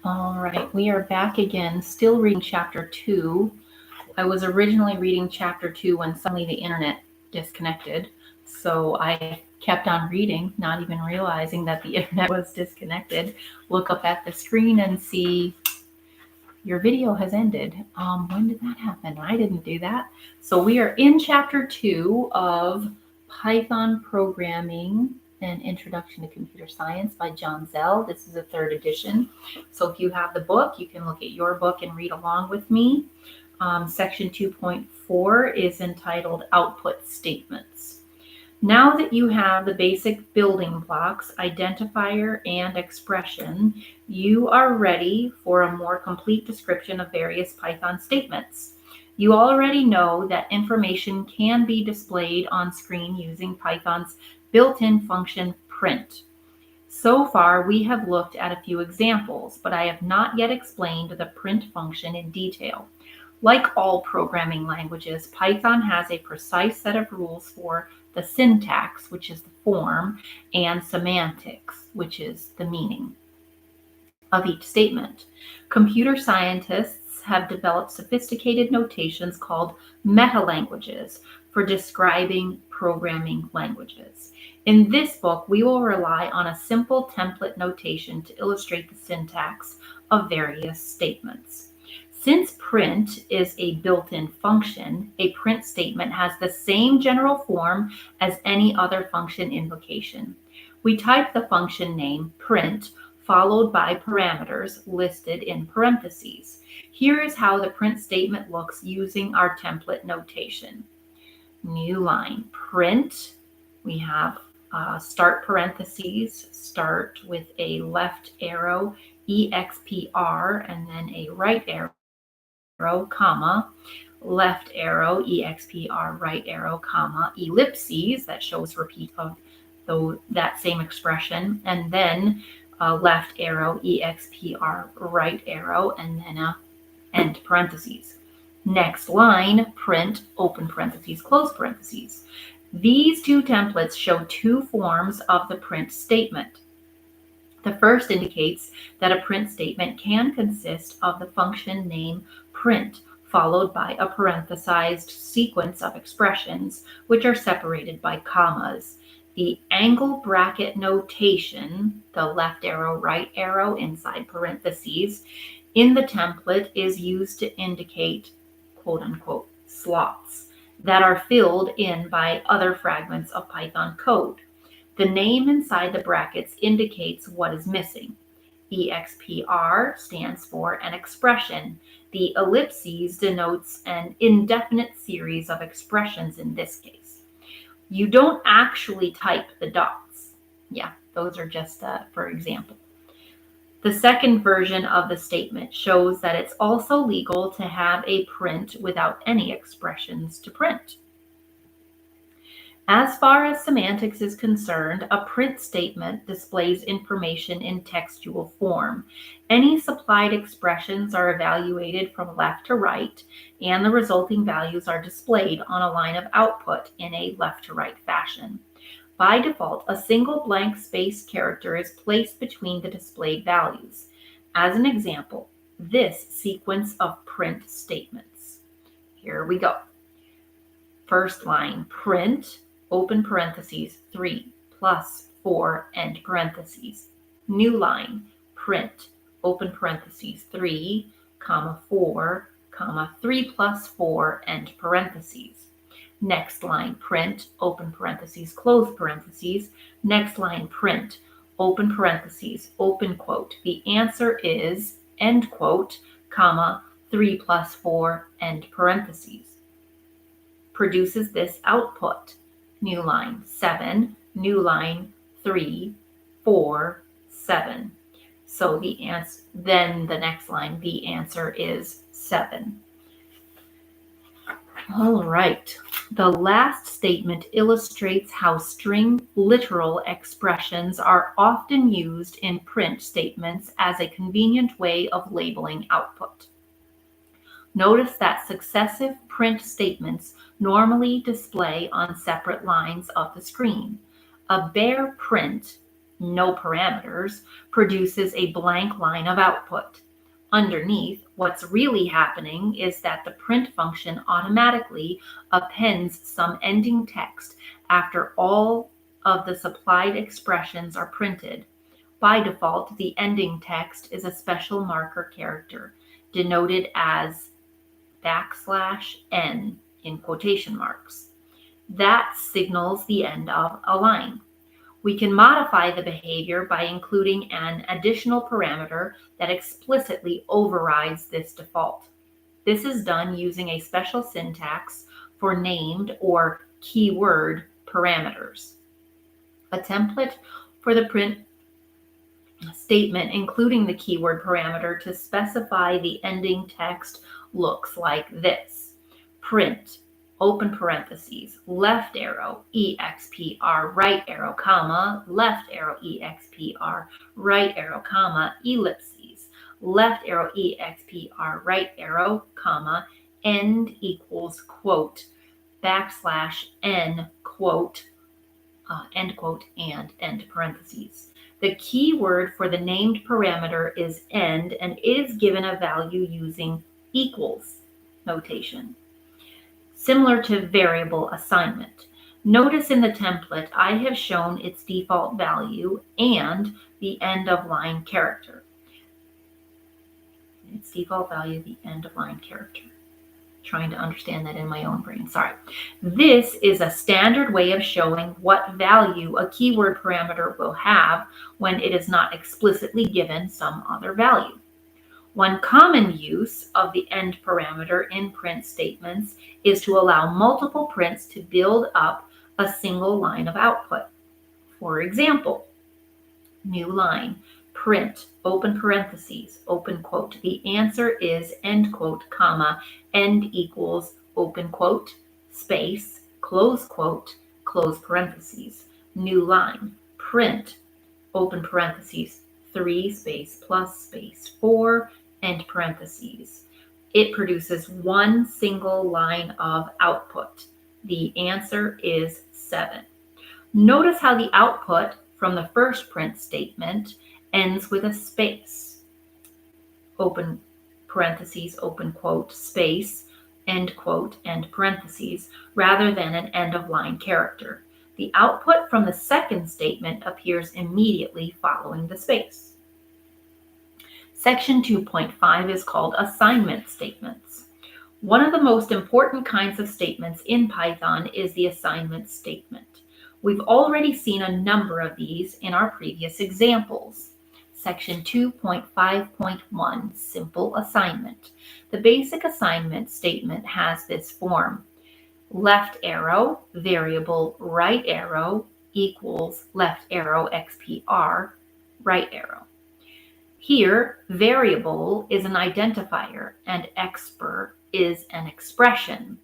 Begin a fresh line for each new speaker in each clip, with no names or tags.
All right, we are back again, still reading chapter 2. I was originally reading chapter 2 when suddenly the internet disconnected. So I kept on reading, not even realizing that the internet was disconnected. Look up at the screen and see your video has ended. When did that happen? I didn't do that. So we are in chapter 2 of Python Programming, an Introduction to Computer Science by John Zelle. This is a third edition. So if you have the book, you can look at your book and read along with me. Section 2.4 is entitled Output Statements. Now that you have the basic building blocks, identifier and expression, you are ready for a more complete description of various Python statements. You already know that information can be displayed on screen using Python's built-in function print. So far, we have looked at a few examples, but I have not yet explained the print function in detail. Like all programming languages, Python has a precise set of rules for the syntax, which is the form, and semantics, which is the meaning of each statement. Computer scientists have developed sophisticated notations called meta-languages for describing programming languages. In this book, we will rely on a simple template notation to illustrate the syntax of various statements. Since print is a built-in function, a print statement has the same general form as any other function invocation. We type the function name print followed by parameters listed in parentheses. Here is how the print statement looks using our template notation. New line, print, we have start parentheses, start with a left arrow, EXPR, and then a right arrow, comma, left arrow, EXPR, right arrow, comma, ellipses, that shows repeat of that same expression, and then left arrow, EXPR, right arrow, and then a end parentheses. Next line, print, open parentheses, close parentheses. These two templates show two forms of the print statement. The first indicates that a print statement can consist of the function name print, followed by a parenthesized sequence of expressions, which are separated by commas. The angle bracket notation, the left arrow, right arrow inside parentheses, in the template is used to indicate quote unquote slots that are filled in by other fragments of Python code. The name inside the brackets indicates what is missing. EXPR stands for an expression. The ellipses denotes an indefinite series of expressions in this case. You don't actually type the dots. Yeah, those are just for example. The second version of the statement shows that it's also legal to have a print without any expressions to print. As far as semantics is concerned, a print statement displays information in textual form. Any supplied expressions are evaluated from left to right, and the resulting values are displayed on a line of output in a left to right fashion. By default, a single blank space character is placed between the displayed values. As an example, this sequence of print statements. Here we go. First line, print, open parentheses, 3 plus 4, end parentheses. New line, print, open parentheses, 3, comma 4, comma 3 plus 4, end parentheses. Next line, print, open parentheses, close parentheses. Next line, print, open parentheses, open quote. The answer is, end quote, comma, 3 plus 4, end parentheses. Produces this output. New line, 7, new line, 3, 4, 7. So the answer, then the next line, the answer is 7. All right. The last statement illustrates how string literal expressions are often used in print statements as a convenient way of labeling output. Notice that successive print statements normally display on separate lines of the screen. A bare print, no parameters, produces a blank line of output. Underneath, what's really happening is that the print function automatically appends some ending text after all of the supplied expressions are printed. By default, the ending text is a special marker character, denoted as \n in quotation marks. That signals the end of a line. We can modify the behavior by including an additional parameter that explicitly overrides this default. This is done using a special syntax for named or keyword parameters. A template for the print statement including the keyword parameter to specify the ending text looks like this. Print, open parentheses, left arrow, expr, right arrow, comma, left arrow, expr, right arrow, comma, ellipses, left arrow, expr, right arrow, comma, end equals quote, \n quote, end quote, and end parentheses. The keyword for the named parameter is end, and it is given a value using equals notation, similar to variable assignment. Notice in the template I have shown its default value and the end of line character. Its default value, the end of line character. Trying to understand that in my own brain. Sorry. This is a standard way of showing what value a keyword parameter will have when it is not explicitly given some other value. One common use of the end parameter in print statements is to allow multiple prints to build up a single line of output. For example, new line, print, open parentheses, open quote. The answer is end quote, comma, end equals open quote, space, close quote, close parentheses. New line, print, open parentheses, 3 space plus space 4, end parentheses. It produces one single line of output. The answer is 7. Notice how the output from the first print statement ends with a space. Open parentheses, open quote, space, end quote, end parentheses, rather than an end of line character. The output from the second statement appears immediately following the space. Section 2.5 is called assignment statements. One of the most important kinds of statements in Python is the assignment statement. We've already seen a number of these in our previous examples. Section 2.5.1, simple assignment. The basic assignment statement has this form. Left arrow, variable, right arrow, equals left arrow XPR, right arrow. Here, variable is an identifier and expr is an expression.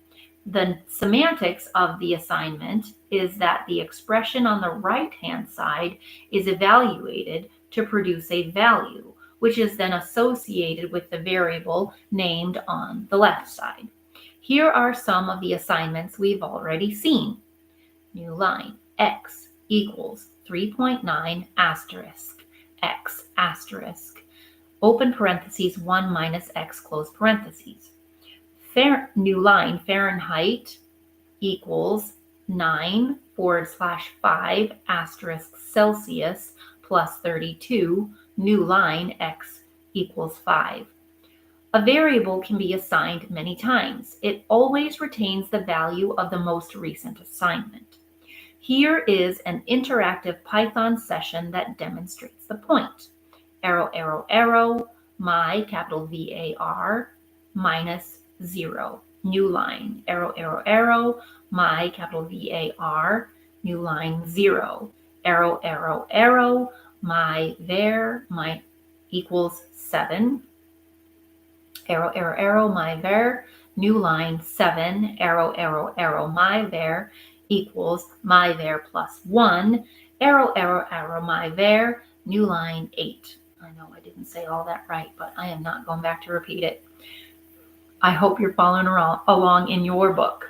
The semantics of the assignment is that the expression on the right-hand side is evaluated to produce a value, which is then associated with the variable named on the left side. Here are some of the assignments we've already seen. New line, x equals 3.9 asterisk, x asterisk, open parentheses 1 minus x close parentheses. New line, Fahrenheit equals 9/5 asterisk Celsius plus 32, new line, x equals 5. A variable can be assigned many times. It always retains the value of the most recent assignment. Here is an interactive Python session that demonstrates the point. Arrow, arrow, arrow, my, capital VAR, minus 0. New line, arrow, arrow, arrow, my, capital VAR, new line, 0. Arrow, arrow, arrow, my equals 7. Arrow, arrow, arrow, my var, new line, 7. Arrow, arrow, arrow, my var equals my var plus 1. Arrow, arrow, arrow, my var, new line, 8. I know I didn't say all that right, but I am not going back to repeat it. I hope you're following along in your book.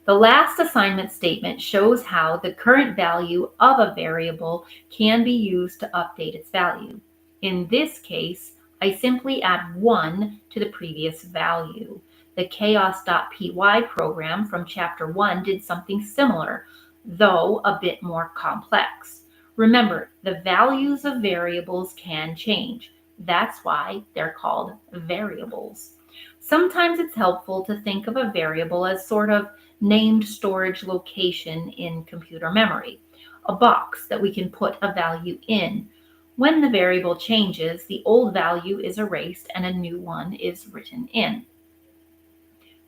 The last assignment statement shows how the current value of a variable can be used to update its value. In this case, I simply add 1 to the previous value. The chaos.py program from Chapter 1 did something similar, though a bit more complex. Remember, the values of variables can change. That's why they're called variables. Sometimes it's helpful to think of a variable as sort of named storage location in computer memory, a box that we can put a value in. When the variable changes, the old value is erased and a new one is written in.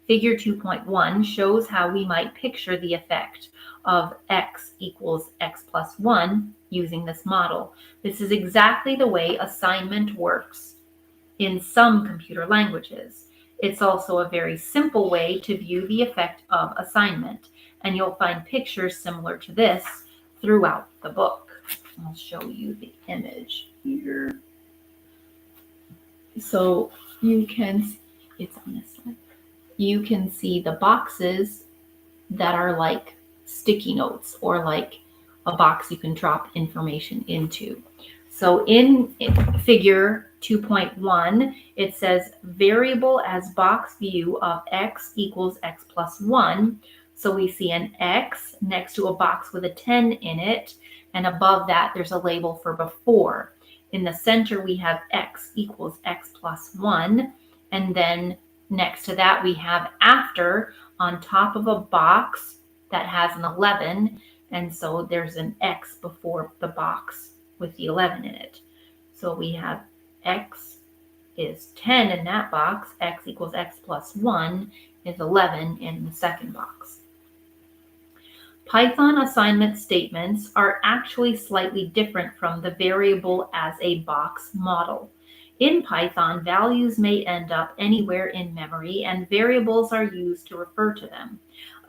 Figure 2.1 shows how we might picture the effect of x equals x plus 1 using this model. This is exactly the way assignment works in some computer languages. It's also a very simple way to view the effect of assignment, and you'll find pictures similar to this throughout the book. I'll show you the image here. So you can, it's on this slide. You can see the boxes that are like sticky notes or like a box you can drop information into. So in figure 2.1, it says variable as box view of x equals x plus 1. So we see an x next to a box with a 10 in it, and above that there's a label for before. In the center we have x equals x plus 1, and then next to that we have after on top of a box that has an 11, and so there's an x before the box with the 11 in it. So we have x is 10 in that box, x equals x plus 1 is 11 in the second box. Python assignment statements are actually slightly different from the variable as a box model. In Python, values may end up anywhere in memory, and variables are used to refer to them.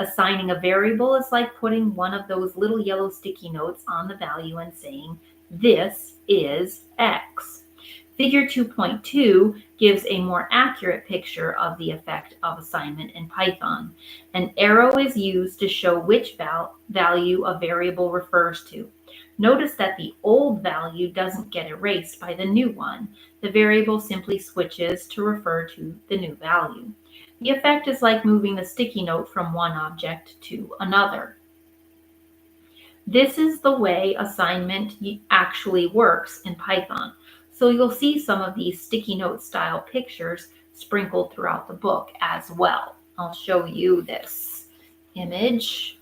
Assigning a variable is like putting one of those little yellow sticky notes on the value and saying, this is x. Figure 2.2 gives a more accurate picture of the effect of assignment in Python. An arrow is used to show which value a variable refers to. Notice that the old value doesn't get erased by the new one. The variable simply switches to refer to the new value. The effect is like moving the sticky note from one object to another. This is the way assignment actually works in Python. So you'll see some of these sticky note style pictures sprinkled throughout the book as well. I'll show you this image.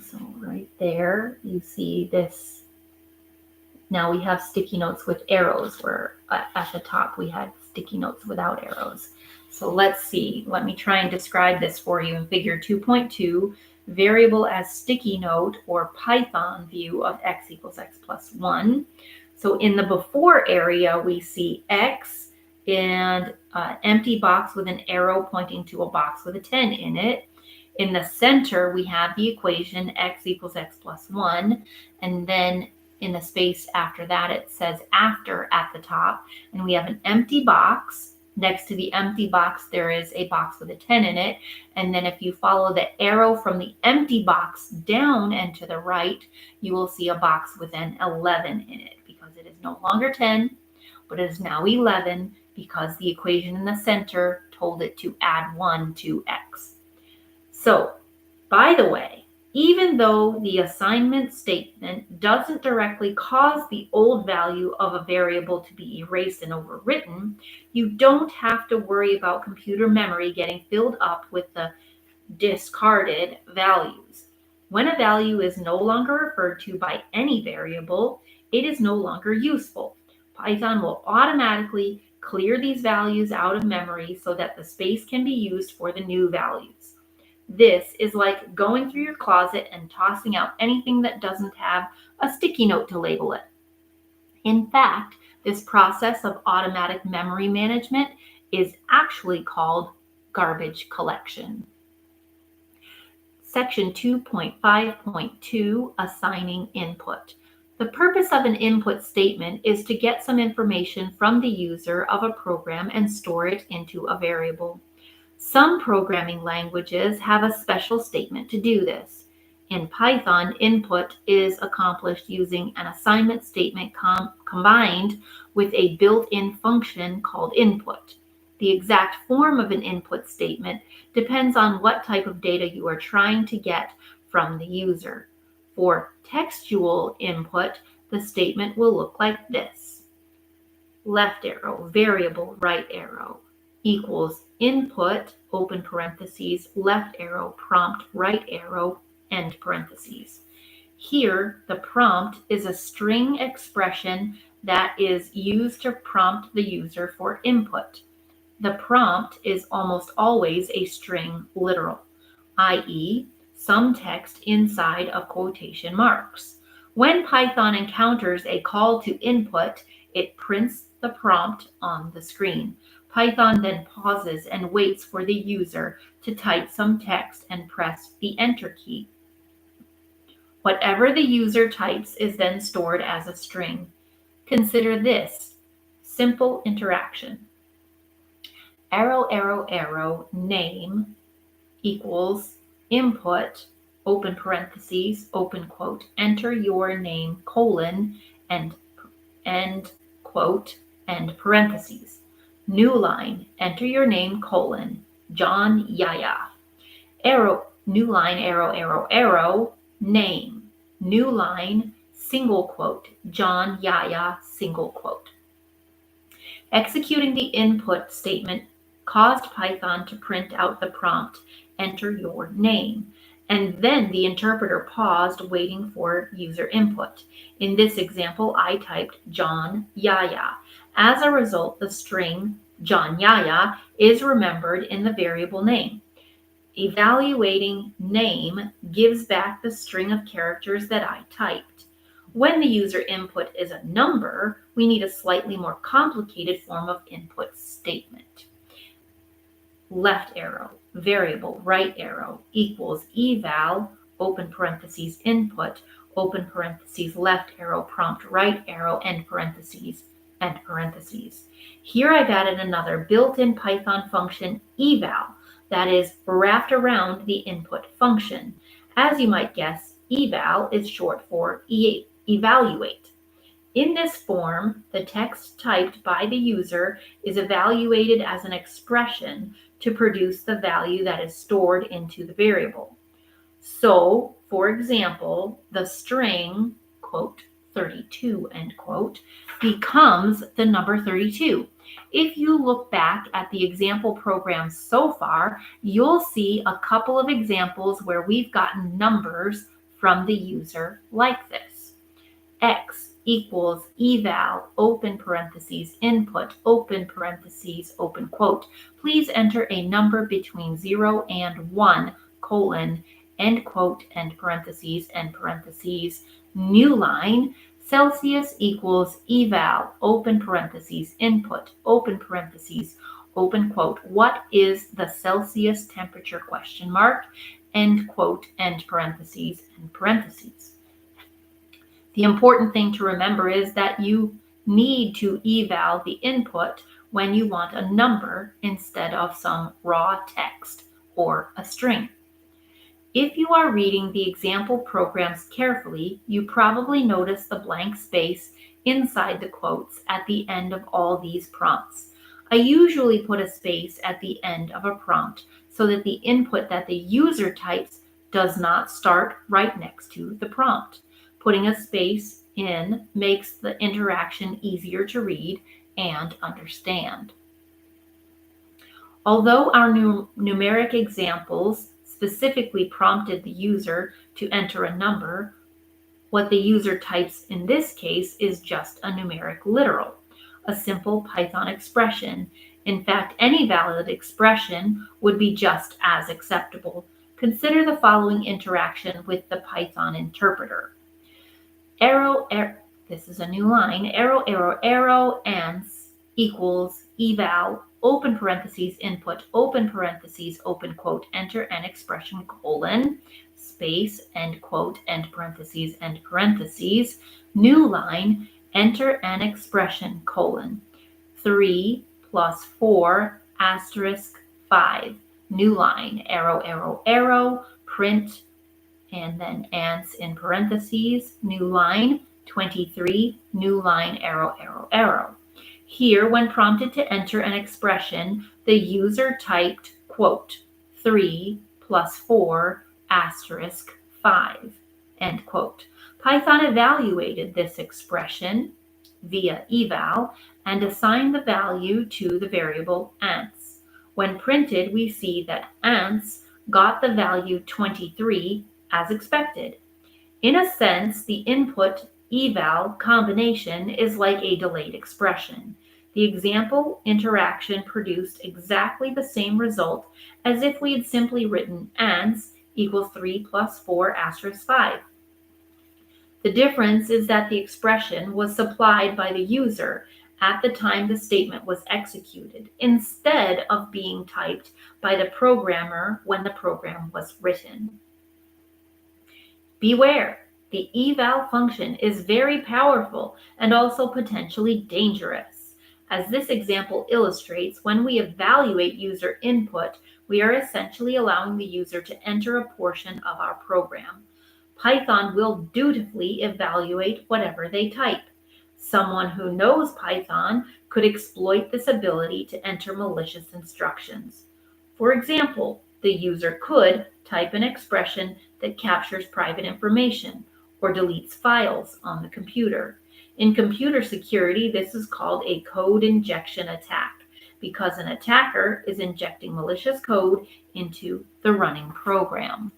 So right there, you see this. Now we have sticky notes with arrows, where at the top we had sticky notes without arrows. So let's see. Let me try and describe this for you in figure 2.2. Variable as sticky note or Python view of x equals x plus 1. So in the before area, we see x and an empty box with an arrow pointing to a box with a 10 in it. In the center, we have the equation x equals x plus 1. And then in the space after that, it says after at the top. And we have an empty box. Next to the empty box, there is a box with a 10 in it. And then if you follow the arrow from the empty box down and to the right, you will see a box with an 11 in it, because it is no longer 10, but it is now 11 because the equation in the center told it to add 1 to x. So, by the way, even though the assignment statement doesn't directly cause the old value of a variable to be erased and overwritten, you don't have to worry about computer memory getting filled up with the discarded values. When a value is no longer referred to by any variable, it is no longer useful. Python will automatically clear these values out of memory so that the space can be used for the new values. This is like going through your closet and tossing out anything that doesn't have a sticky note to label it. In fact, this process of automatic memory management is actually called garbage collection. Section 2.5.2, assigning input. The purpose of an input statement is to get some information from the user of a program and store it into a variable. Some programming languages have a special statement to do this. In Python, input is accomplished using an assignment statement combined with a built-in function called input. The exact form of an input statement depends on what type of data you are trying to get from the user. For textual input, the statement will look like this. Left arrow, variable, right arrow, equals input, open parentheses, left arrow, prompt, right arrow, end parentheses. Here, the prompt is a string expression that is used to prompt the user for input. The prompt is almost always a string literal, i.e., some text inside of quotation marks. When Python encounters a call to input, it prints the prompt on the screen. Python then pauses and waits for the user to type some text and press the Enter key. Whatever the user types is then stored as a string. Consider this simple interaction. Arrow, arrow, arrow, name equals input, open parentheses, open quote, enter your name, colon, and end quote, end parentheses. New line, enter your name, colon, John Yaya. Arrow, new line, arrow, arrow, arrow, name. New line, single quote, John Yaya, single quote. Executing the input statement caused Python to print out the prompt, enter your name, and then the interpreter paused waiting for user input. In this example, I typed John Yaya. As a result, the string John Yaya is remembered in the variable name. Evaluating name gives back the string of characters that I typed. When the user input is a number, we need a slightly more complicated form of input statement. Left arrow, variable, right arrow, equals eval, open parentheses, input, open parentheses, left arrow, prompt, right arrow, end parentheses, end parentheses. Here I've added another built-in Python function, eval, that is wrapped around the input function. As you might guess, eval is short for evaluate. In this form, the text typed by the user is evaluated as an expression to produce the value that is stored into the variable. So, for example, the string, quote, 32, end quote, becomes the number 32. If you look back at the example programs so far, you'll see a couple of examples where we've gotten numbers from the user like this. X equals eval, open parentheses, input, open parentheses, open quote. Please enter a number between 0 and 1, colon, end quote, end parentheses, new line, Celsius equals eval, open parentheses, input, open parentheses, open quote. What is the Celsius temperature, question mark, end quote, end parentheses, end parentheses. The important thing to remember is that you need to eval the input when you want a number instead of some raw text or a string. If you are reading the example programs carefully, you probably notice the blank space inside the quotes at the end of all these prompts. I usually put a space at the end of a prompt so that the input that the user types does not start right next to the prompt. Putting a space in makes the interaction easier to read and understand. Although our numeric examples specifically prompted the user to enter a number, what the user types in this case is just a numeric literal, a simple Python expression. In fact, any valid expression would be just as acceptable. Consider the following interaction with the Python interpreter. Arrow, this is a new line, arrow, arrow, arrow, ans equals eval, open parentheses, input, open parentheses, open quote, enter an expression, colon, space, end quote, end parentheses, new line, enter an expression, colon, 3 plus 4 asterisk 5. new line, arrow, arrow, arrow, print, and then ants in parentheses, new line, 23, new line, arrow, arrow, arrow. Here, when prompted to enter an expression, the user typed, quote, 3 plus 4 asterisk 5, end quote. Python evaluated this expression via eval and assigned the value to the variable ants. When printed, we see that ants got the value 23 as expected. In a sense, the input-eval combination is like a delayed expression. The example interaction produced exactly the same result as if we had simply written ants equals 3 plus 4 asterisk 5. The difference is that the expression was supplied by the user at the time the statement was executed, instead of being typed by the programmer when the program was written. Beware, the eval function is very powerful and also potentially dangerous. As this example illustrates, when we evaluate user input, we are essentially allowing the user to enter a portion of our program. Python will dutifully evaluate whatever they type. Someone who knows Python could exploit this ability to enter malicious instructions. For example, the user could type an expression that captures private information or deletes files on the computer. In computer security, this is called a code injection attack because an attacker is injecting malicious code into the running program.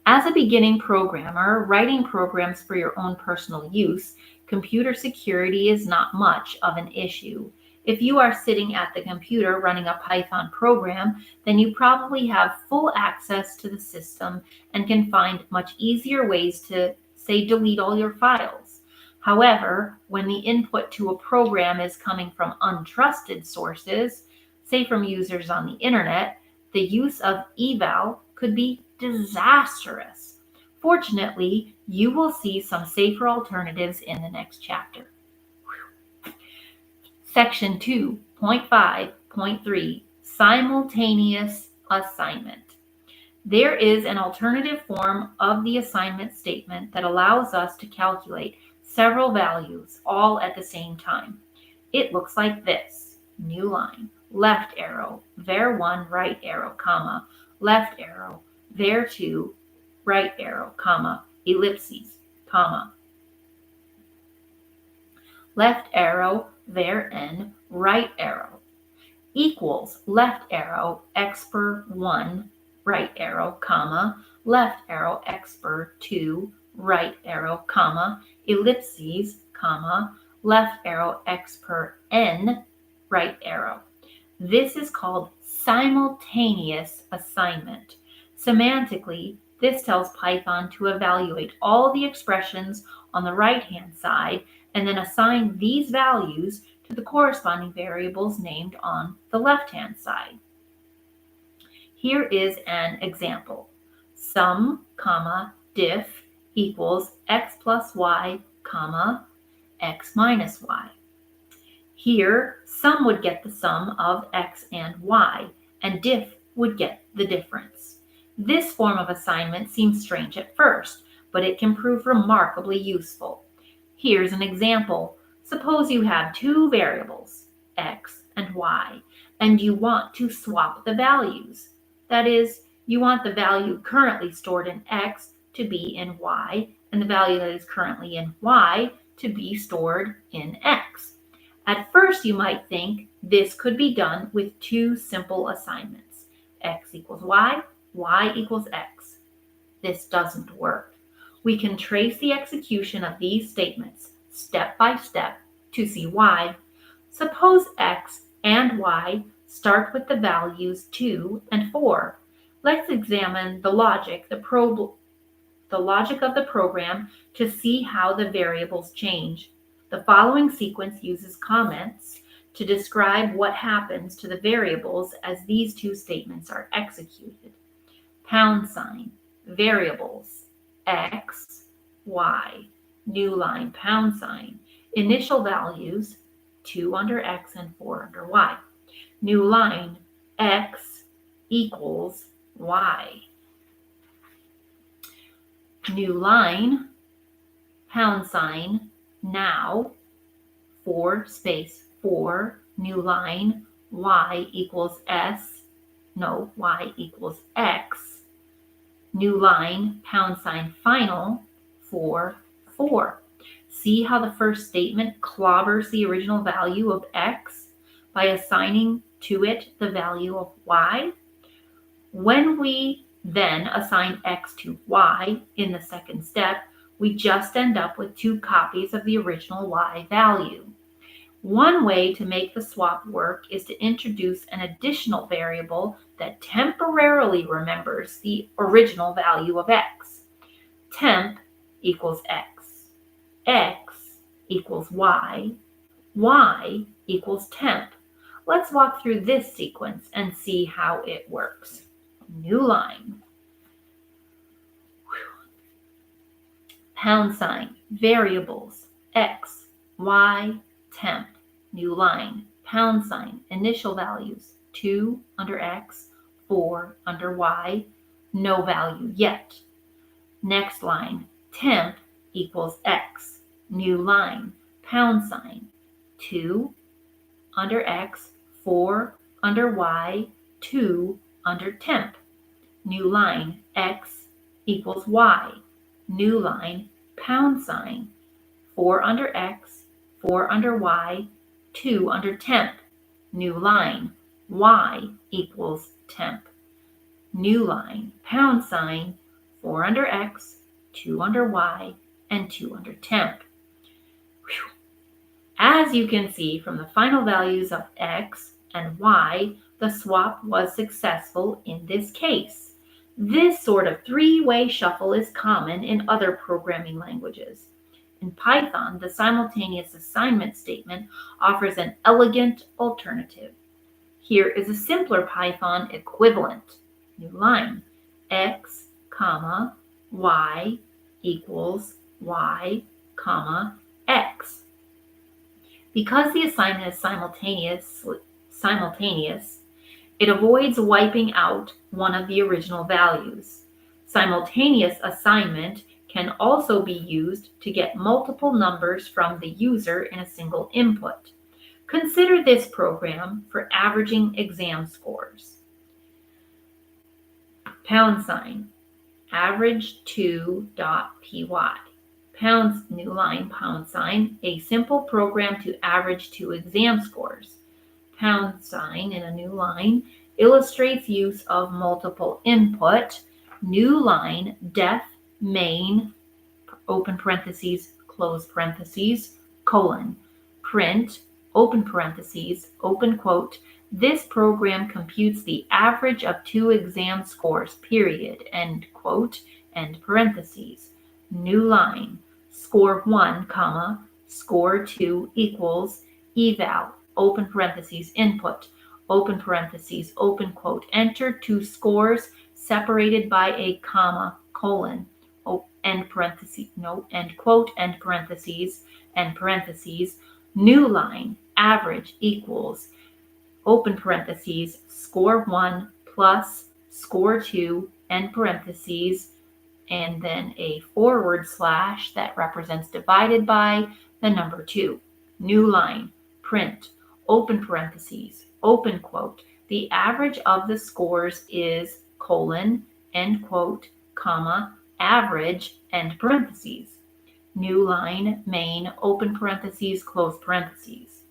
As a beginning programmer, writing programs for your own personal use, computer security is not much of an issue. If you are sitting at the computer running a Python program, then you probably have full access to the system and can find much easier ways to, say, delete all your files. However, when the input to a program is coming from untrusted sources, say from users on the internet, the use of eval could be disastrous. Fortunately, you will see some safer alternatives in the next chapter. Section 2.5.3, simultaneous assignment. There is an alternative form of the assignment statement that allows us to calculate several values all at the same time. It looks like this. New line, left arrow, var1, right arrow, comma, left arrow, var2, right arrow, comma, ellipses, comma, left arrow, var_n, right arrow, equals left arrow, expr1, right arrow, comma, left arrow, expr2, right arrow, comma, ellipses, comma, left arrow, expr_n, right arrow. This is called simultaneous assignment. Semantically, this tells Python to evaluate all the expressions on the right-hand side and then assign these values to the corresponding variables named on the left-hand side. Here is an example. Sum, comma, diff equals x plus y, comma, x minus y. Here, sum would get the sum of x and y, and diff would get the difference. This form of assignment seems strange at first, but it can prove remarkably useful. Here's an example. Suppose you have two variables, x and y, and you want to swap the values. That is, you want the value currently stored in x to be in y, and the value that is currently in y to be stored in x. At first, you might think this could be done with two simple assignments, x equals y equals x. This doesn't work. We can trace the execution of these statements step by step to see why. Suppose x and y start with the values 2 and 4. Let's examine the logic of the program to see how the variables change. The following sequence uses comments to describe what happens to the variables as these two statements are executed. #, variables, x, y, new line, #, initial values, 2 under x and 4 under y. New line, X equals Y. New line, pound sign, now, 4 space 4, new line, Y equals Y equals X, new line, pound sign, final, 4, 4. See how the first statement clobbers the original value of X by assigning to it the value of Y? When we then assign X to Y in the second step, we just end up with 2 copies of the original Y value. One way to make the swap work is to introduce an additional variable that temporarily remembers the original value of X. Temp equals X. X equals Y. Y equals temp. Let's walk through this sequence and see how it works. New line. Pound sign, variables, X, Y, temp, new line, pound sign, initial values, 2 under X, 4 under Y, no value yet. Next line, temp equals X, new line, pound sign, 2 under X, 4 under Y, 2 under temp. New line, X equals Y, new line, pound sign, 4 under X, 4 under Y, 2 under temp. New line, Y equals temp. New line, pound sign, 4 under X, 2 under Y, and 2 under temp. Whew. As you can see from the final values of X and Y, the swap was successful in this case. This sort of three-way shuffle is common in other programming languages. In Python, the simultaneous assignment statement offers an elegant alternative. Here is a simpler Python equivalent. New line, X, comma, Y equals Y, comma, X. Because the assignment is simultaneous, it avoids wiping out one of the original values. Simultaneous assignment can also be used to get multiple numbers from the user in a single input. Consider this program for averaging exam scores. Pound sign, average2.py. Pound, new line, pound sign, a simple program to average 2 exam scores. Pound sign in a new line illustrates use of multiple input. New line, def main, open parentheses, close parentheses, colon, print, open parentheses, open quote. This program computes the average of 2 exam scores, period, end quote, end parentheses. New line, score 1, comma, score 2 equals eval, open parentheses, input, open parentheses, open quote, enter 2 scores separated by a comma, colon, end parentheses, no, end quote, end parentheses, new line, average equals, open parentheses, score 1 plus score 2, end parentheses, and then a forward slash that represents divided by the number 2. New line, print, open parentheses, open quote. The average of the scores is colon, end quote, comma, average, end parentheses. New line, main, open parentheses, close parentheses.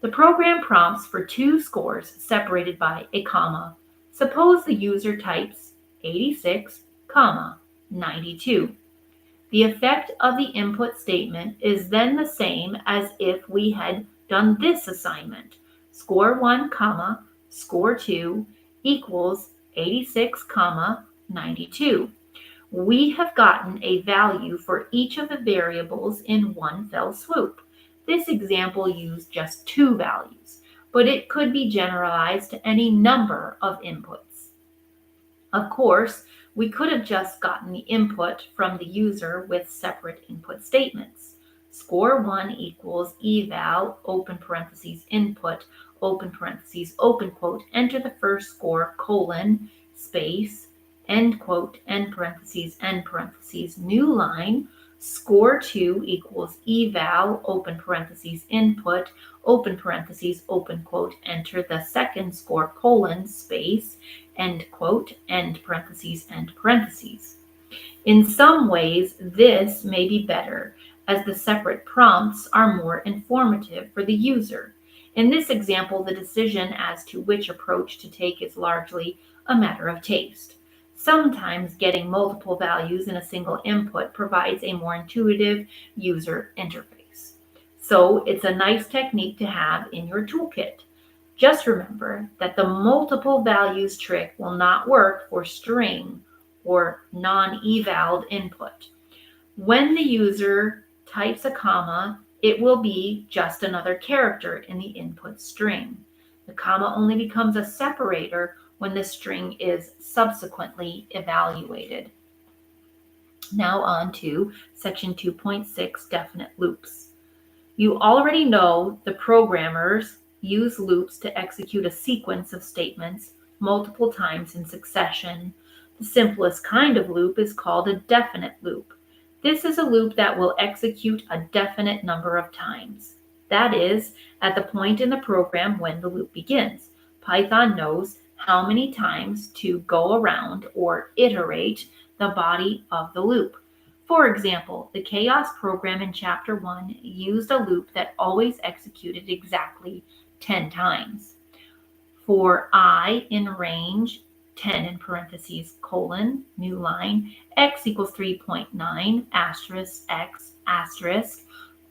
The program prompts for 2 scores separated by a comma. Suppose the user types 86, comma, 92. The effect of the input statement is then the same as if we had done this assignment. Score 1, comma, score 2 equals 86, comma, 92. We have gotten a value for each of the variables in one fell swoop. This example used just 2 values, but it could be generalized to any number of inputs. Of course, we could have just gotten the input from the user with separate input statements. Score 1 equals eval, open parentheses, input, open parentheses, open quote, enter the first score, colon, space, end quote, end parentheses, new line. Score 2 equals eval, open parentheses, input, open parentheses, open quote, enter the second score, colon, space, end quote, end parentheses, end parentheses. In some ways, this may be better, as the separate prompts are more informative for the user. In this example, the decision as to which approach to take is largely a matter of taste. Sometimes getting multiple values in a single input provides a more intuitive user interface. So it's a nice technique to have in your toolkit. Just remember that the multiple values trick will not work for string or non-evaled input. When the user types a comma, it will be just another character in the input string. The comma only becomes a separator when the string is subsequently evaluated. Now on to section 2.6, definite loops. You already know the programmers use loops to execute a sequence of statements multiple times in succession. The simplest kind of loop is called a definite loop. This is a loop that will execute a definite number of times. That is, at the point in the program when the loop begins. Python knows how many times to go around or iterate the body of the loop. For example, the chaos program in Chapter 1 used a loop that always executed exactly 10 times. For I in range 10 in parentheses, colon, new line, x equals 3.9, asterisk, x, asterisk,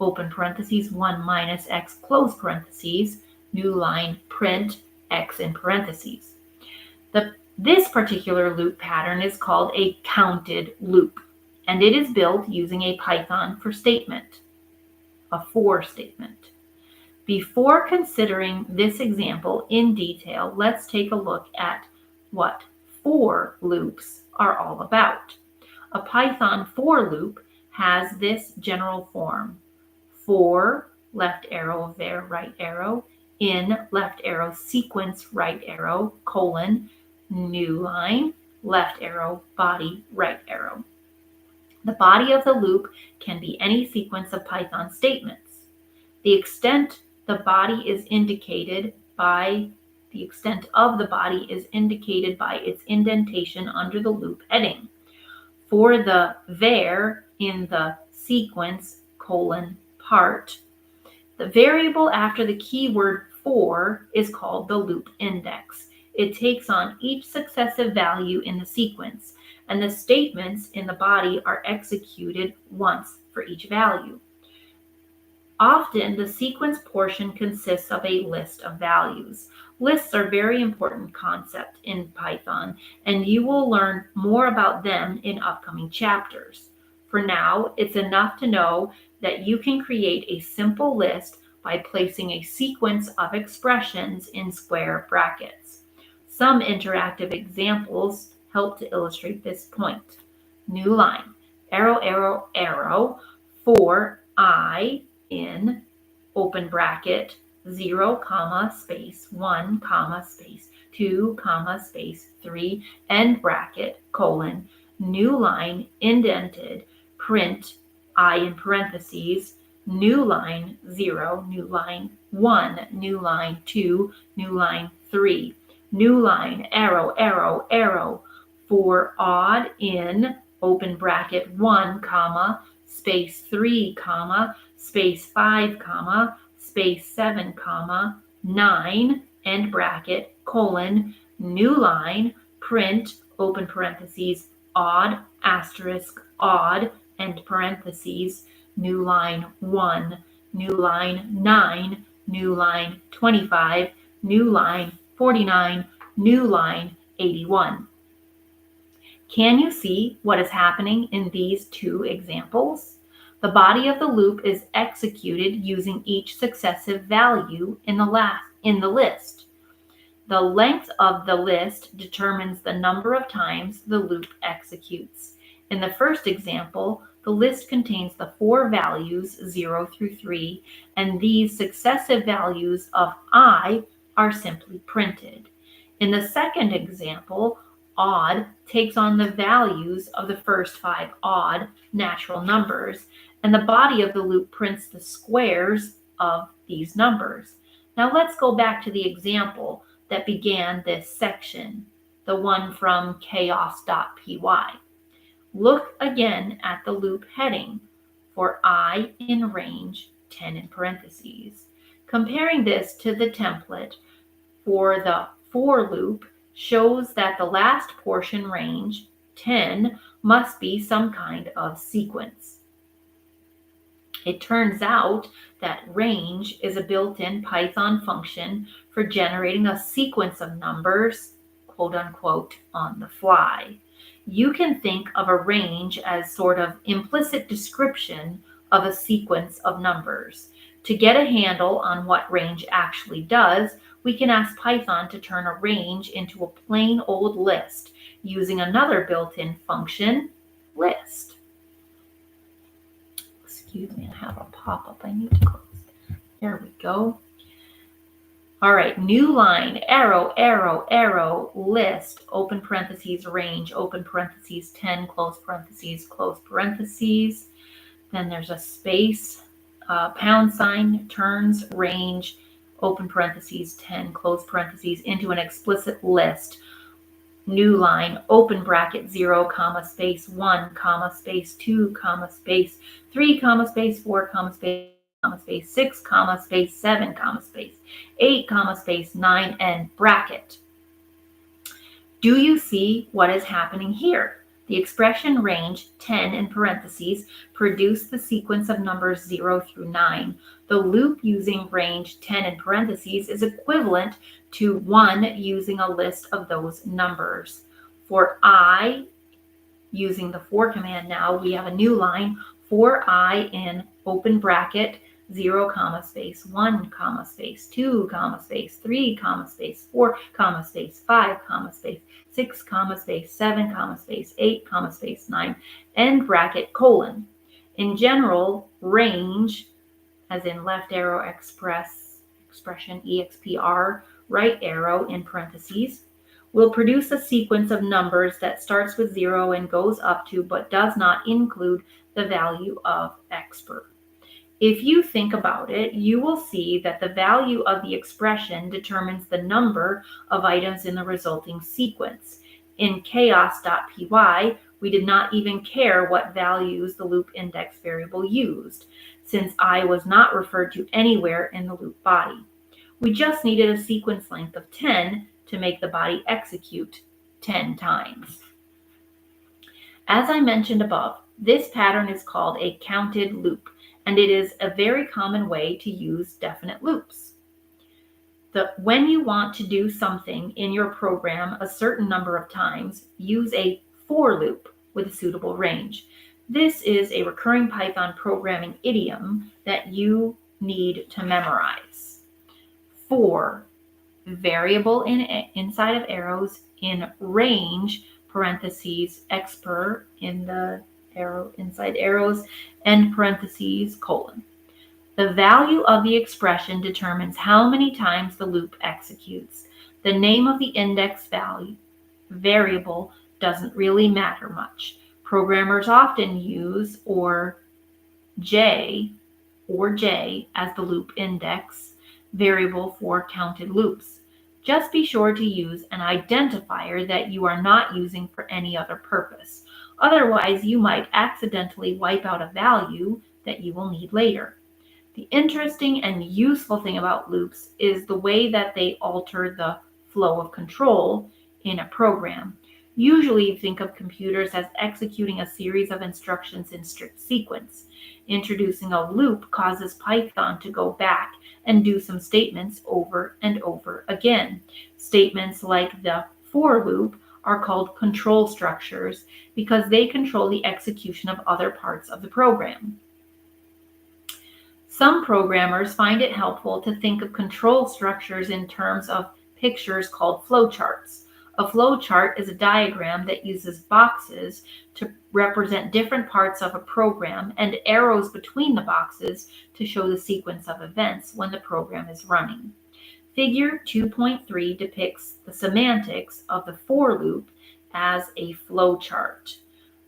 open parentheses, 1 minus x, close parentheses, new line, print, x in parentheses. This particular loop pattern is called a counted loop, and it is built using a Python for statement, a for statement. Before considering this example in detail, let's take a look at what for loops are all about. A Python for loop has this general form: for, left arrow, var, right arrow, in, left arrow, sequence, right arrow, colon, new line, left arrow, body, right arrow. The body of the loop can be any sequence of Python statements. The extent of the body is indicated by its indentation under the loop heading. For the var in the sequence, colon, part, the variable after the keyword for is called the loop index. It takes on each successive value in the sequence, and the statements in the body are executed once for each value. Often, the sequence portion consists of a list of values. Lists are a very important concept in Python, and you will learn more about them in upcoming chapters. For now, it's enough to know that you can create a simple list by placing a sequence of expressions in square brackets. Some interactive examples help to illustrate this point. New line, arrow, arrow, arrow, for I in, open bracket, 0, comma, space, 1, comma, space, 2, comma, space, 3, end bracket, colon, new line, indented, print, I in parentheses, new line, 0, new line, 1, new line, 2, new line, 3, new line, arrow, arrow, arrow, for odd in, open bracket, 1, comma, space 3, comma, space 5, comma, space 7, comma, 9, end bracket, colon, new line, print, open parentheses, odd, asterisk, odd, end parentheses, new line 1, new line 9, new line 25, new line 49, new line 81. Can you see what is happening in these two examples? The body of the loop is executed using each successive value in the list. The length of the list determines the number of times the loop executes. In the first example, The list contains the 4 values, 0 through 3, and these successive values of I are simply printed. In the second example, odd takes on the values of the first 5 odd natural numbers, and the body of the loop prints the squares of these numbers. Now let's go back to the example that began this section, the one from chaos.py. Look again at the loop heading for I in range 10 in parentheses. Comparing this to the template for the for loop shows that the last portion, range 10, must be some kind of sequence. It turns out that range is a built-in Python function for generating a sequence of numbers, quote unquote, on the fly. You can think of a range as sort of implicit description of a sequence of numbers. To get a handle on what range actually does, we can ask Python to turn a range into a plain old list using another built-in function, list. Excuse me, I have a pop-up I need to close. There we go. All right, new line, arrow, arrow, arrow, list, open parentheses, range, open parentheses, 10, close parentheses, close parentheses. Then there's a space, pound sign, turns, range, open parentheses, 10, close parentheses, into an explicit list. New line, open bracket, 0, comma, space, 1, comma, space, 2, comma, space, 3, comma, space, 4, comma, space, 6, comma, space, 7, comma, space, 8, comma, space, 9, and bracket. Do you see what is happening here? The expression range 10 in parentheses produced the sequence of numbers 0 through 9. The loop using range 10 in parentheses is equivalent to 1 using a list of those numbers. For I, using the for command now, we have a new line, for I in open bracket, 0, comma, space, 1, comma, space, 2, comma, space, 3, comma, space, 4, comma, space, 5, comma, space, 6, comma, space, 7, comma, space, 8, comma, space, 9, end bracket, colon. In general, range, as in left arrow expression expr, right arrow in parentheses, will produce a sequence of numbers that starts with 0 and goes up to but does not include the value of expr. If you think about it, you will see that the value of the expression determines the number of items in the resulting sequence. In chaos.py, we did not even care what values the loop index variable used, since I was not referred to anywhere in the loop body. We just needed a sequence length of 10 to make the body execute 10 times. As I mentioned above, this pattern is called a counted loop, and it is a very common way to use definite loops. When you want to do something in your program a certain number of times, use a for loop with a suitable range. This is a recurring Python programming idiom that you need to memorize. For, variable inside of arrows, in range, parentheses, expr in the arrow inside arrows, end parentheses, colon. The value of the expression determines how many times the loop executes. The name of the index variable doesn't really matter much. Programmers often use J as the loop index variable for counted loops. Just be sure to use an identifier that you are not using for any other purpose. Otherwise, you might accidentally wipe out a value that you will need later. The interesting and useful thing about loops is the way that they alter the flow of control in a program. Usually, think of computers as executing a series of instructions in strict sequence. Introducing a loop causes Python to go back and do some statements over and over again. Statements like the for loop are called control structures because they control the execution of other parts of the program. Some programmers find it helpful to think of control structures in terms of pictures called flowcharts. A flow chart is a diagram that uses boxes to represent different parts of a program and arrows between the boxes to show the sequence of events when the program is running. Figure 2.3 depicts the semantics of the for loop as a flow chart.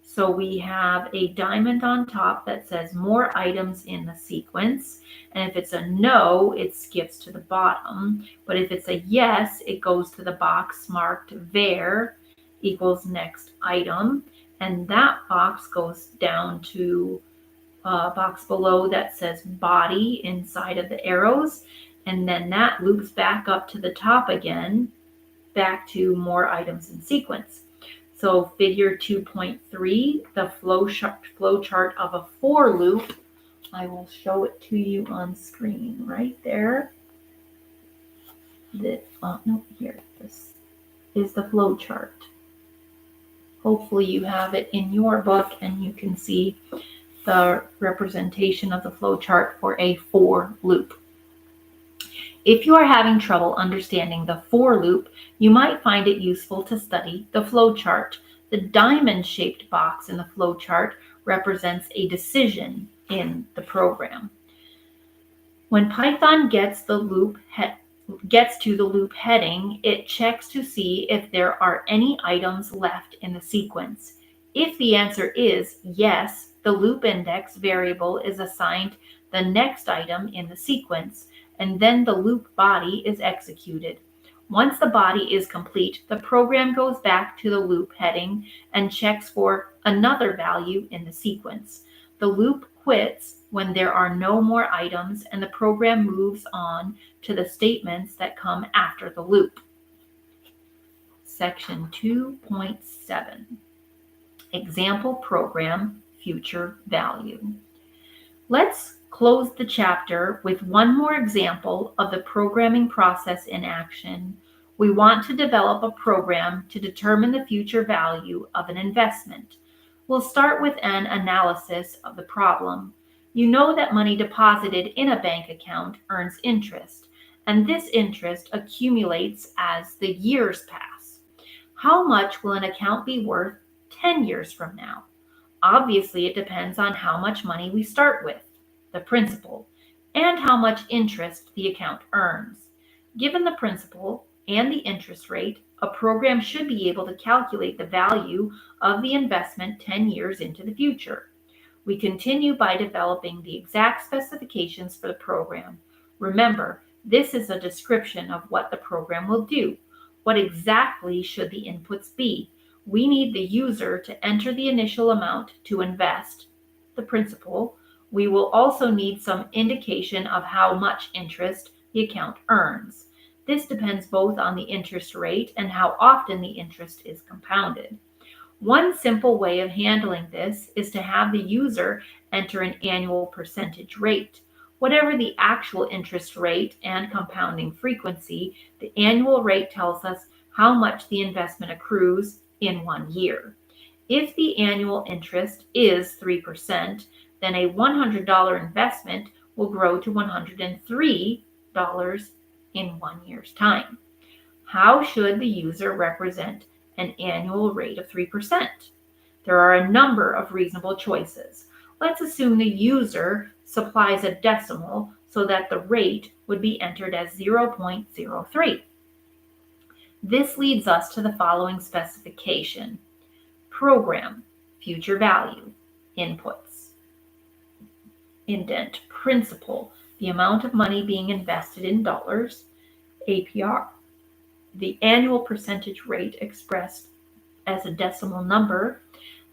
So we have a diamond on top that says more items in the sequence. And if it's a no, it skips to the bottom. But if it's a yes, it goes to the box marked var equals next item. And that box goes down to a box below that says body inside of the arrows. And then that loops back up to the top again, back to more items in sequence. So figure 2.3, the flow chart of a for loop, I will show it to you on screen right there. Here, this is the flow chart. Hopefully you have it in your book and you can see the representation of the flow chart for a for loop. If you are having trouble understanding the for loop, you might find it useful to study the flow chart. The diamond-shaped box in the flow chart represents a decision in the program. When Python gets to the loop heading, it checks to see if there are any items left in the sequence. If the answer is yes, the loop index variable is assigned the next item in the sequence, and then the loop body is executed. Once the body is complete, the program goes back to the loop heading and checks for another value in the sequence. The loop quits when there are no more items and the program moves on to the statements that come after the loop. Section 2.7. Example program, future value. Let's close the chapter with one more example of the programming process in action. We want to develop a program to determine the future value of an investment. We'll start with an analysis of the problem. You know that money deposited in a bank account earns interest, and this interest accumulates as the years pass. How much will an account be worth 10 years from now? Obviously, it depends on how much money we start with, the principal, and how much interest the account earns. Given the principal and the interest rate, a program should be able to calculate the value of the investment 10 years into the future. We continue by developing the exact specifications for the program. Remember, this is a description of what the program will do. What exactly should the inputs be? We need the user to enter the initial amount to invest, the principal. We will also need some indication of how much interest the account earns. This depends both on the interest rate and how often the interest is compounded. One simple way of handling this is to have the user enter an annual percentage rate. Whatever the actual interest rate and compounding frequency, the annual rate tells us how much the investment accrues in 1 year. If the annual interest is 3%, then a $100 investment will grow to $103 in 1 year's time. How should the user represent an annual rate of 3%? There are a number of reasonable choices. Let's assume the user supplies a decimal so that the rate would be entered as 0.03. This leads us to the following specification. Program, future value, inputs. Indent, principal, the amount of money being invested in dollars, APR, the annual percentage rate expressed as a decimal number,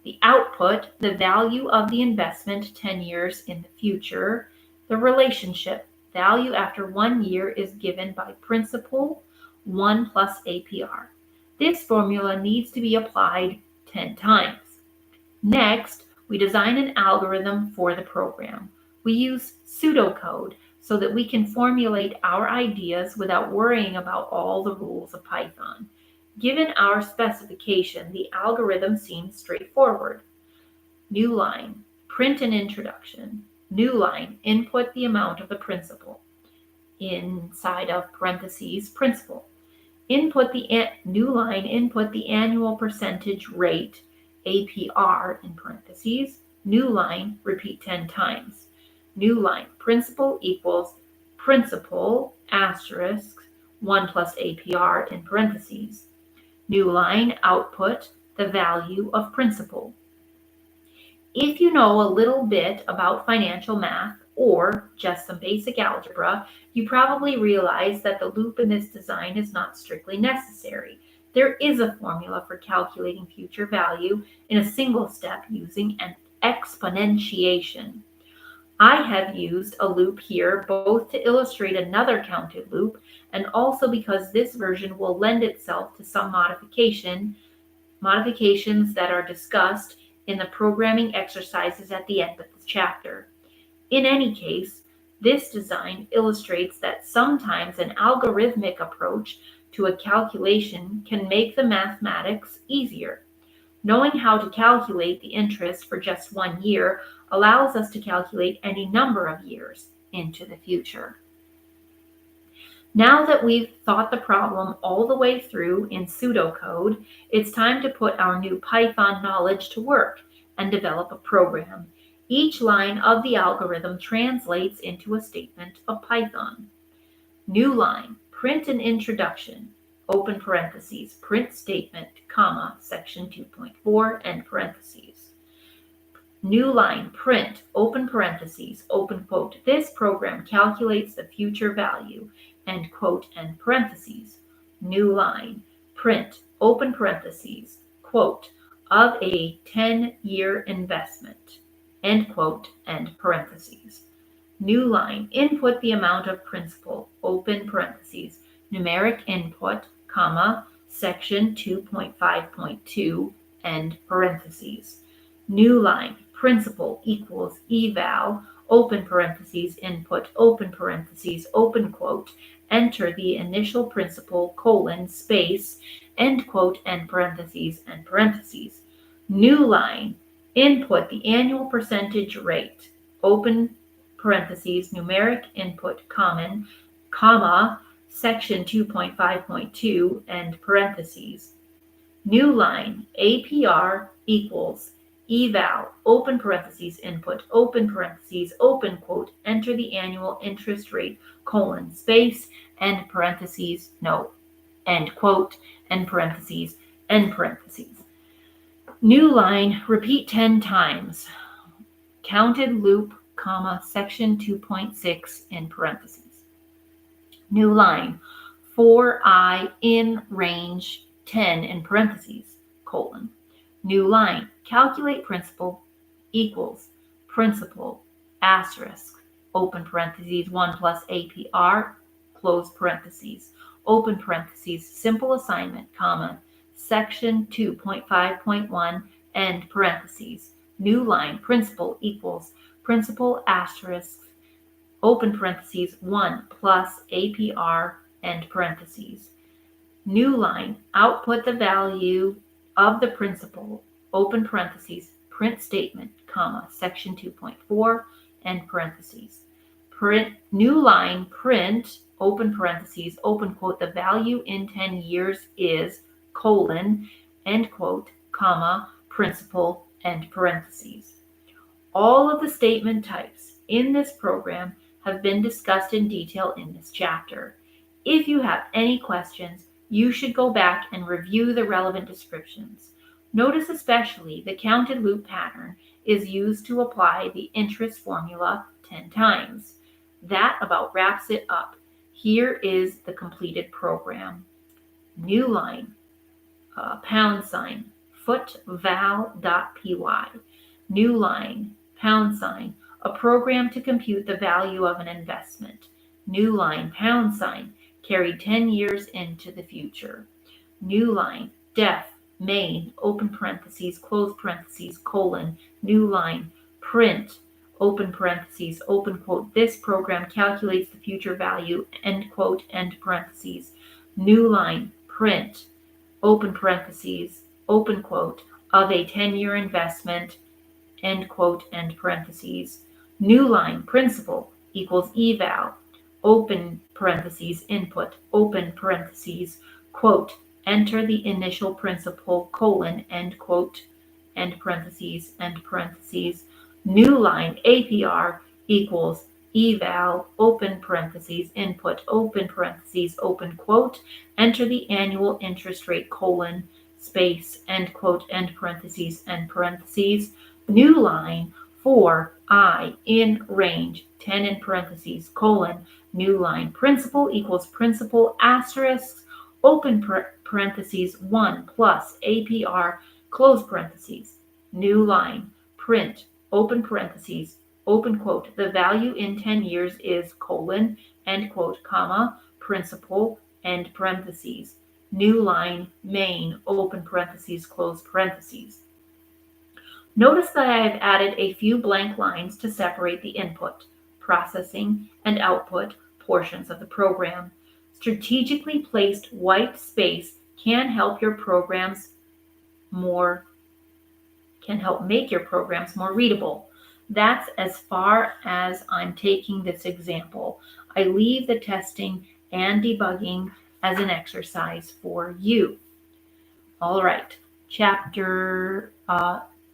the output, the value of the investment 10 years in the future, the relationship, value after 1 year is given by principal 1 plus APR. This formula needs to be applied 10 times. Next, we design an algorithm for the program. We use pseudocode so that we can formulate our ideas without worrying about all the rules of Python. Given our specification, the algorithm seems straightforward. New line, print an introduction. New line, input the amount of the principal. Inside of parentheses, principal. New line, input the annual percentage rate, APR in parentheses. New line, repeat 10 times. New line, principal equals principal asterisk 1 plus APR in parentheses. New line, output the value of principal. If you know a little bit about financial math or just some basic algebra, you probably realize that the loop in this design is not strictly necessary. There is a formula for calculating future value in a single step using an exponentiation. I have used a loop here both to illustrate another counted loop and also because this version will lend itself to some modifications that are discussed in the programming exercises at the end of the chapter. In any case, this design illustrates that sometimes an algorithmic approach to a calculation can make the mathematics easier. Knowing how to calculate the interest for just 1 year allows us to calculate any number of years into the future. Now that we've thought the problem all the way through in pseudocode, it's time to put our new Python knowledge to work and develop a program. Each line of the algorithm translates into a statement of Python. New line, print an introduction, open parentheses, print statement, comma, section 2.4, end parentheses. New line, print, open parentheses, open quote, this program calculates the future value, end quote, end parentheses. New line, print, open parentheses, quote, of a 10-year investment, end quote, end parentheses. New line, input the amount of principal, open parentheses, numeric input, comma, section 2.5.2, end parentheses. New line, principal equals eval, open parentheses, input, open parentheses, open quote, enter the initial principal, colon, space, end quote, end parentheses, end parentheses. New line, input the annual percentage rate, open parentheses, numeric input, common, comma, section 2.5.2, end parentheses. New line, APR equals eval, open parentheses, input, open parentheses, open quote, enter the annual interest rate, colon, space, end parentheses, no, end quote, end parentheses, end parentheses. New line, repeat 10 times. Counted loop, comma, section 2.6, in parentheses. New line, for I in range 10 in parentheses, colon. New line, calculate principal equals principal asterisk, open parentheses, 1 plus APR, close parentheses, open parentheses, simple assignment, comma, section 2.5.1, end parentheses. New line, principal equals principal asterisk, open parentheses, 1 plus APR, end parentheses. New line, output the value of the principal, open parentheses, print statement, comma, section 2.4, end parentheses. Print, new line, print, open parentheses, open quote, the value in 10 years is, colon, end quote, comma, principal, end parentheses. All of the statement types in this program have been discussed in detail in this chapter. If you have any questions, you should go back and review the relevant descriptions. Notice especially the counted loop pattern is used to apply the interest formula 10 times. That about wraps it up. Here is the completed program. New line, pound sign, footval.py. New line, pound sign, a program to compute the value of an investment. New line, pound sign, carried 10 years into the future. New line, def, main, open parentheses, close parentheses, colon, new line, print, open parentheses, open quote, this program calculates the future value, end quote, end parentheses. New line, print, open parentheses, open quote, of a 10-year investment, end quote, end parentheses. New line, principal equals eval, open parentheses, input, open parentheses, quote, enter the initial principal, colon, end quote, end parentheses, new line APR equals eval, open parentheses, input, open parentheses, open quote, enter the annual interest rate, colon, space, end quote, end parentheses, new line for I in range, 10 in parentheses, colon, new line, principal equals principal, asterisk, open parentheses, 1 plus APR, close parentheses, new line, print, open parentheses, open quote, the value in 10 years is, colon, end quote, comma, principal, end parentheses, new line, main, open parentheses, close parentheses. Notice that I have added a few blank lines to separate the input, processing, and output portions of the program. Strategically placed white space can help make your programs more readable. That's as far as I'm taking this example. I leave the testing and debugging as an exercise for you. All right,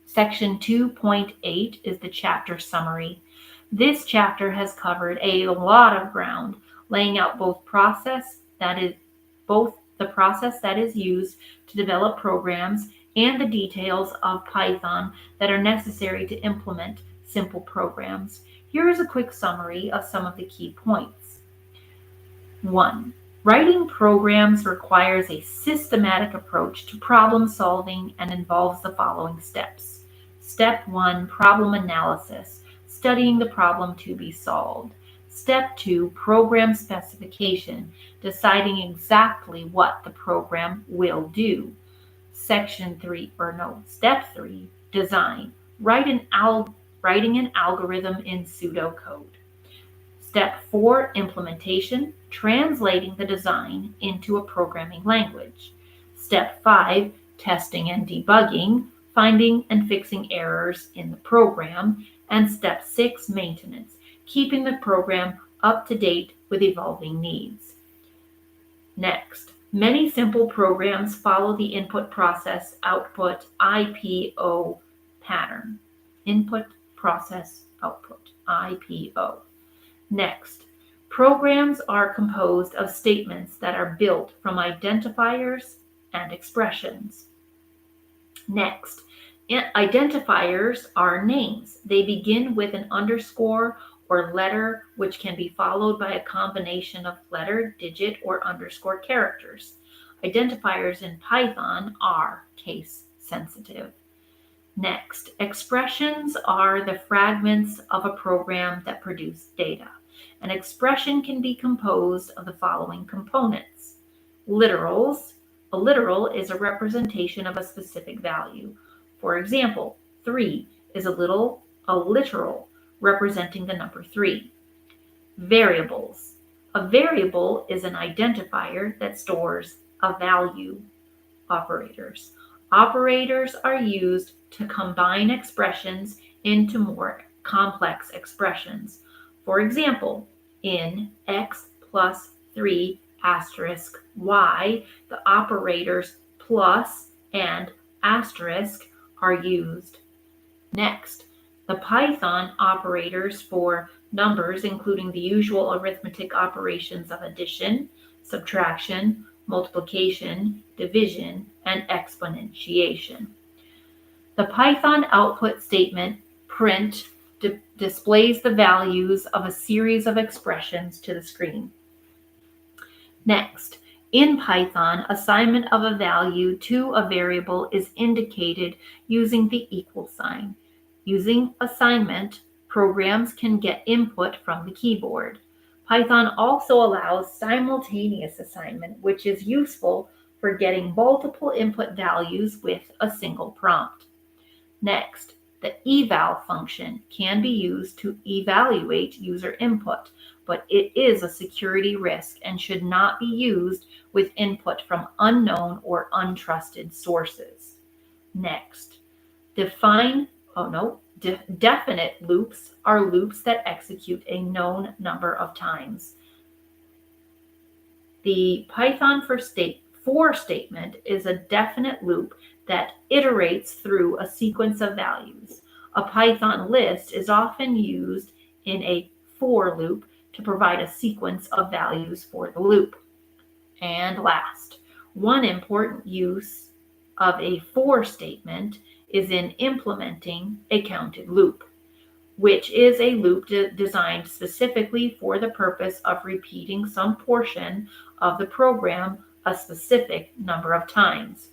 Section 2.8 is the chapter summary. This chapter has covered a lot of ground, laying out both the process that is used to develop programs and the details of Python that are necessary to implement simple programs. Here is a quick summary of some of the key points. 1. Writing programs requires a systematic approach to problem solving and involves the following steps. Step 1, problem analysis, studying the problem to be solved. Step 2, program specification, deciding exactly what the program will do. Step 3, design, writing an algorithm in pseudocode. Step 4, implementation, translating the design into a programming language. Step 5, testing and debugging, finding and fixing errors in the program. And step 6, maintenance, keeping the program up to date with evolving needs. Next, many simple programs follow the input process output IPO pattern. Input process output IPO. Next, programs are composed of statements that are built from identifiers and expressions. Next, identifiers are names. They begin with an underscore or letter, which can be followed by a combination of letter, digit, or underscore characters. Identifiers in Python are case sensitive. Next, expressions are the fragments of a program that produce data. An expression can be composed of the following components. Literals. A literal is a representation of a specific value. For example, 3 is a literal representing the number 3. Variables. A variable is an identifier that stores a value. Operators. Operators are used to combine expressions into more complex expressions. For example, in x plus 3 asterisk y, the operators plus and asterisk are used. Next, the Python operators for numbers, including the usual arithmetic operations of addition, subtraction, multiplication, division, and exponentiation. The Python output statement, print, displays the values of a series of expressions to the screen. Next, in Python, assignment of a value to a variable is indicated using the equal sign. Using assignment, programs can get input from the keyboard. Python also allows simultaneous assignment, which is useful for getting multiple input values with a single prompt. Next, the eval function can be used to evaluate user input, but it is a security risk and should not be used with input from unknown or untrusted sources. Next, definite loops are loops that execute a known number of times. The Python for statement is a definite loop that iterates through a sequence of values. A Python list is often used in a for loop to provide a sequence of values for the loop. And last, one important use of a for statement is in implementing a counted loop, which is a loop designed specifically for the purpose of repeating some portion of the program a specific number of times.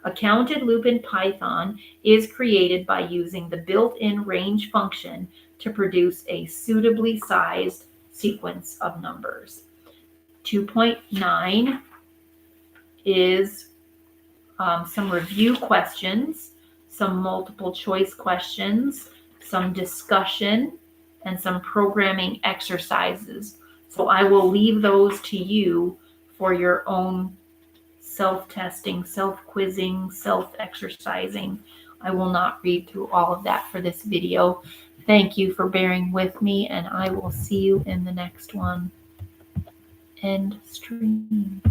A counted loop in Python is created by using the built-in range function to produce a suitably sized sequence of numbers. 2.9 is some review questions, some multiple choice questions, some discussion, and some programming exercises. So I will leave those to you for your own self-testing, self-quizzing, self-exercising. I will not read through all of that for this video. Thank you for bearing with me, and I will see you in the next one. End stream.